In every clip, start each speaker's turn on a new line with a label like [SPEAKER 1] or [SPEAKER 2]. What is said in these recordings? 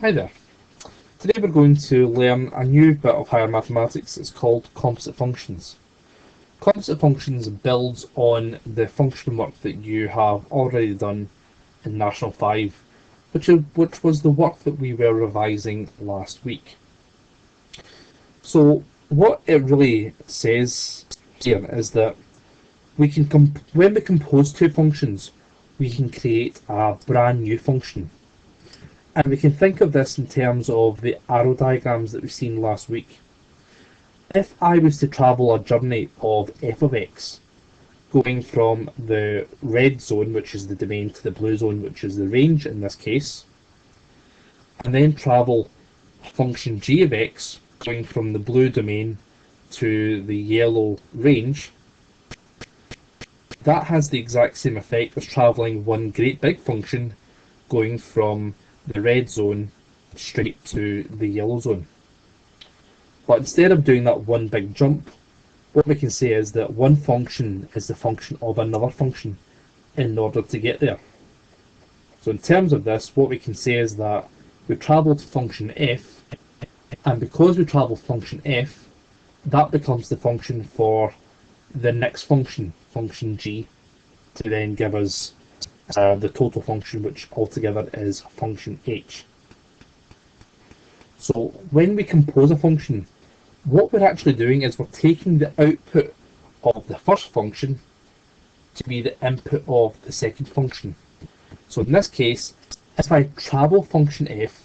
[SPEAKER 1] Hi there. Today we're going to learn a new bit of higher mathematics. It's called Composite Functions. Composite Functions builds on the function work that you have already done in National 5, which was the work that we were revising last week. So what it really says here is that when we compose two functions, we can create a brand new function. And we can think of this in terms of the arrow diagrams that we've seen last week. If I was to travel a journey of f of x, going from the red zone, which is the domain, to the blue zone, which is the range in this case, and then travel function g of x, going from the blue domain to the yellow range, that has the exact same effect as travelling one great big function going from the red zone straight to the yellow zone. But instead of doing that one big jump, what we can say is that one function is the function of another function in order to get there. So in terms of this, what we can say is that we travel to function f, and because we travel function f, that becomes the function for the next function, function g, to then give us the total function, which altogether is function h. So when we compose a function, what we're actually doing is we're taking the output of the first function to be the input of the second function. So in this case, if I travel function f,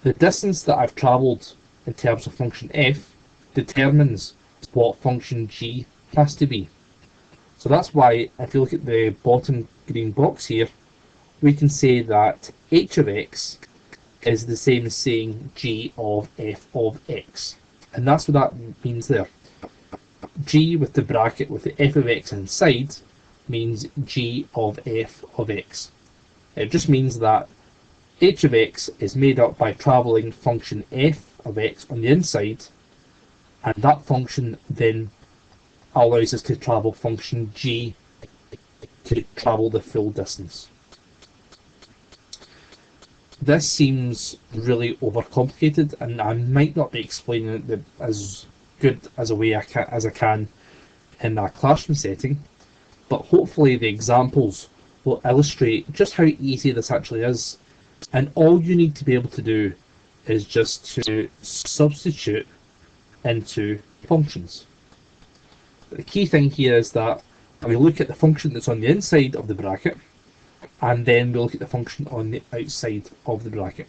[SPEAKER 1] the distance that I've travelled in terms of function f determines what function g has to be. So that's why, if you look at the bottom green box here, we can say that h of x is the same as saying g of f of x. And that's what that means there. G with the bracket with the f of x inside means g of f of x. It just means that h of x is made up by travelling function f of x on the inside, and that function then allows us to travel function g to travel the full distance. This seems really overcomplicated, and I might not be explaining it as good as I can in a classroom setting, but hopefully the examples will illustrate just how easy this actually is, and all you need to be able to do is just to substitute into functions. But the key thing here is that we look at the function that's on the inside of the bracket, and then we look at the function on the outside of the bracket.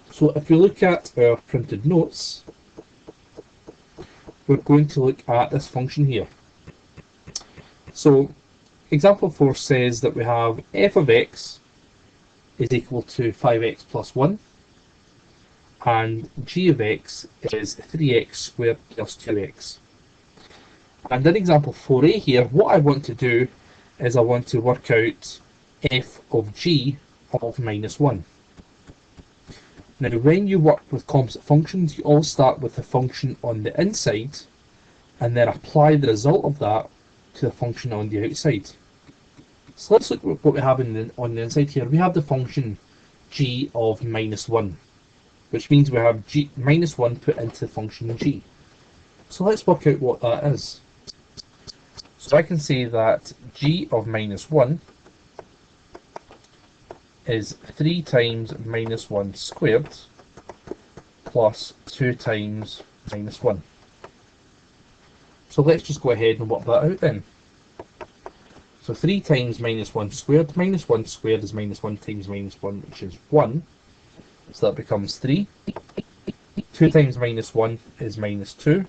[SPEAKER 1] So if we look at our printed notes, we're going to look at this function here. So example 4 says that we have f of x is equal to 5x plus 1, and g of x is 3x squared plus 2x. And in example 4a here, what I want to do is I want to work out f of g of minus 1. Now when you work with composite functions, you always start with the function on the inside and then apply the result of that to the function on the outside. So let's look at what we have on the inside here. We have the function g of minus 1, which means we have g minus 1 put into the function g. So let's work out what that is. So I can say that g of minus 1 is 3 times minus 1 squared plus 2 times minus 1. So let's just go ahead and work that out then. So 3 times minus 1 squared is minus 1 times minus 1, which is 1. So that becomes 3. 2 times minus 1 is minus 2.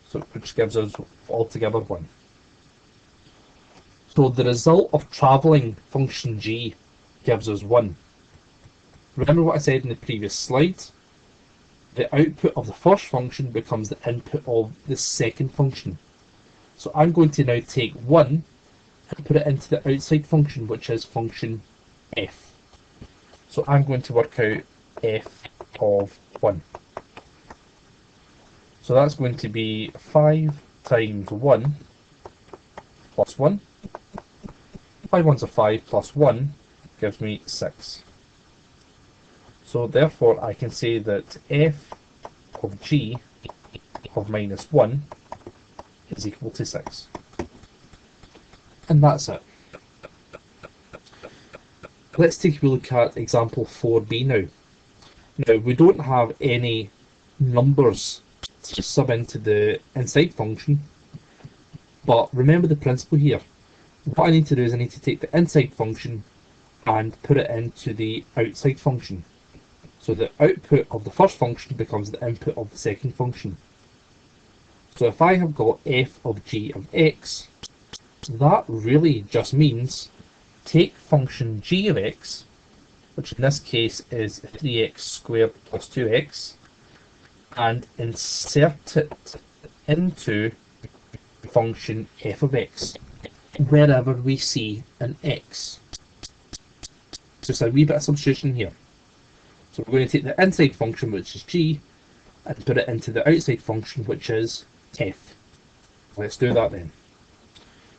[SPEAKER 1] So which gives us altogether 1. So the result of travelling function g gives us 1. Remember what I said in the previous slide? The output of the first function becomes the input of the second function. So I'm going to now take 1 and put it into the outside function, which is function f. So I'm going to work out f of 1. So that's going to be 5 times 1 plus 1. 5 ones are 5 plus 1 gives me 6. So therefore I can say that f of g of minus 1 is equal to 6. And that's it. Let's take a look at example 4b now. Now, we don't have any numbers to sub into the inside function, but remember the principle here. What I need to do is I need to take the inside function and put it into the outside function. So the output of the first function becomes the input of the second function. So if I have got f of g of x, that really just means take function g of x, which in this case is 3x squared plus 2x, and insert it into function f of x wherever we see an x. Just a wee bit of substitution here. So we're going to take the inside function, which is g, and put it into the outside function, which is f. Let's do that then.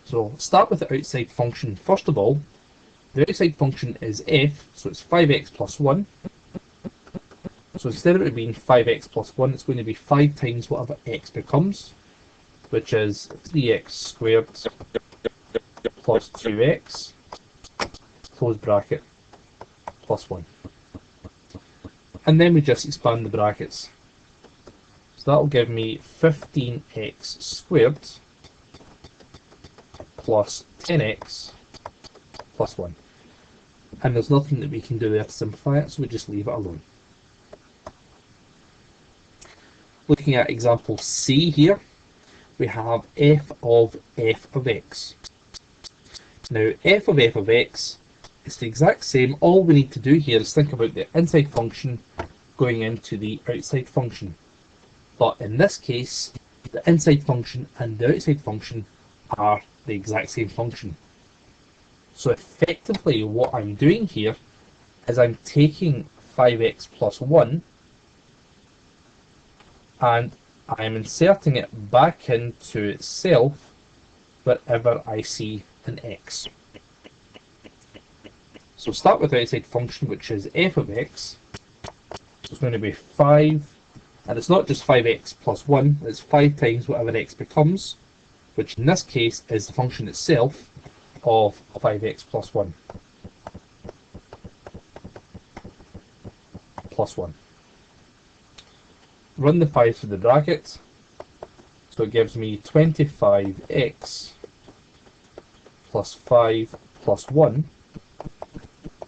[SPEAKER 1] So start with the outside function first of all. The outside function is f, so it's 5x plus 1. So instead of it being 5x plus 1, it's going to be 5 times whatever x becomes, which is 3x squared plus 2x, close bracket, plus 1. And then we just expand the brackets. So that will give me 15x squared plus 10x plus 1. And there's nothing that we can do there to simplify it, so we just leave it alone. Looking at example C here, we have f of x. Now f of x is the exact same. All we need to do here is think about the inside function going into the outside function. But in this case, the inside function and the outside function are the exact same function. So effectively what I'm doing here is I'm taking 5x plus 1 and I'm inserting it back into itself wherever I see an x. So start with the outside function, which is f of x. So it's going to be 5, and it's not just 5x plus 1, it's 5 times whatever x becomes, which in this case is the function itself of 5x plus 1. Plus 1. Run the 5 through the bracket, so it gives me 25x plus 5 plus 1,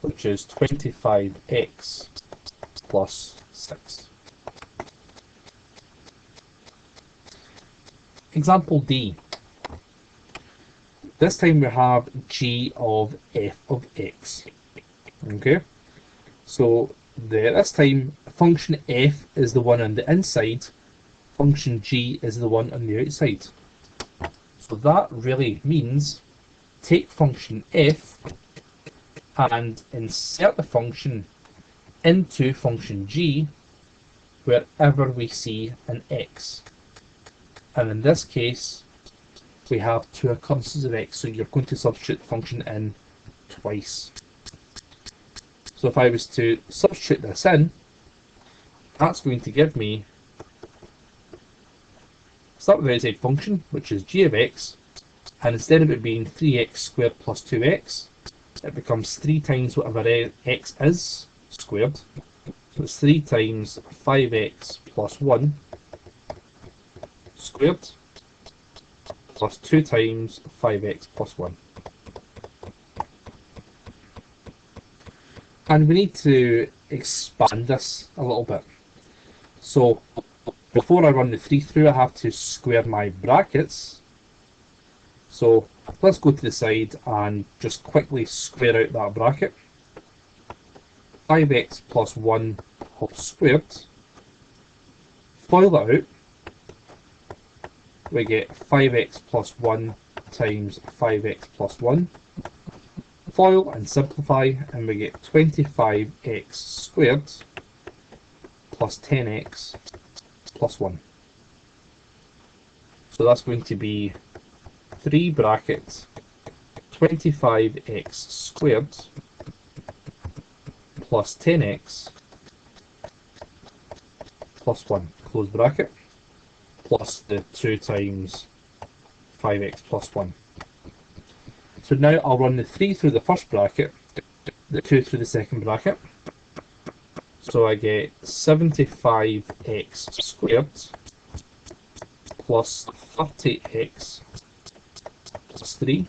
[SPEAKER 1] which is 25x plus 6. Example D. This time we have g of f of x. Okay, so this time function f is the one on the inside, function g is the one on the outside. So that really means take function f and insert the function into function g wherever we see an x. And in this case, we have two occurrences of x, so you're going to substitute the function in twice. So if I was to substitute this in, that's going to give me, start with the outside function, which is g of x, and instead of it being 3x squared plus 2x, it becomes 3 times whatever x is squared. So it's 3 times 5x plus 1 squared plus 2 times 5x plus 1. And we need to expand this a little bit. So before I run the 3 through, I have to square my brackets. So let's go to the side and just quickly square out that bracket. 5x plus 1 whole squared. Foil it out. We get 5x plus 1 times 5x plus 1. Foil and simplify, and we get 25x squared plus 10x plus 1. So that's going to be 3 brackets 25x squared plus 10x plus 1, close bracket, plus the 2 times 5x plus 1. So now I'll run the 3 through the first bracket, the 2 through the second bracket. So I get 75x squared plus 30x plus 3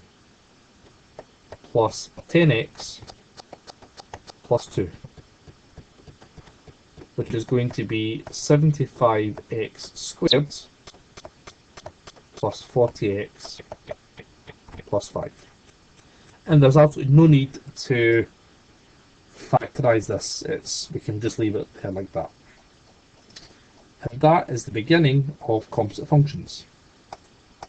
[SPEAKER 1] plus 10x plus 2, which is going to be 75x squared plus 40x plus 5. And there's absolutely no need to factorize this. We can just leave it there like that. And that is the beginning of composite functions.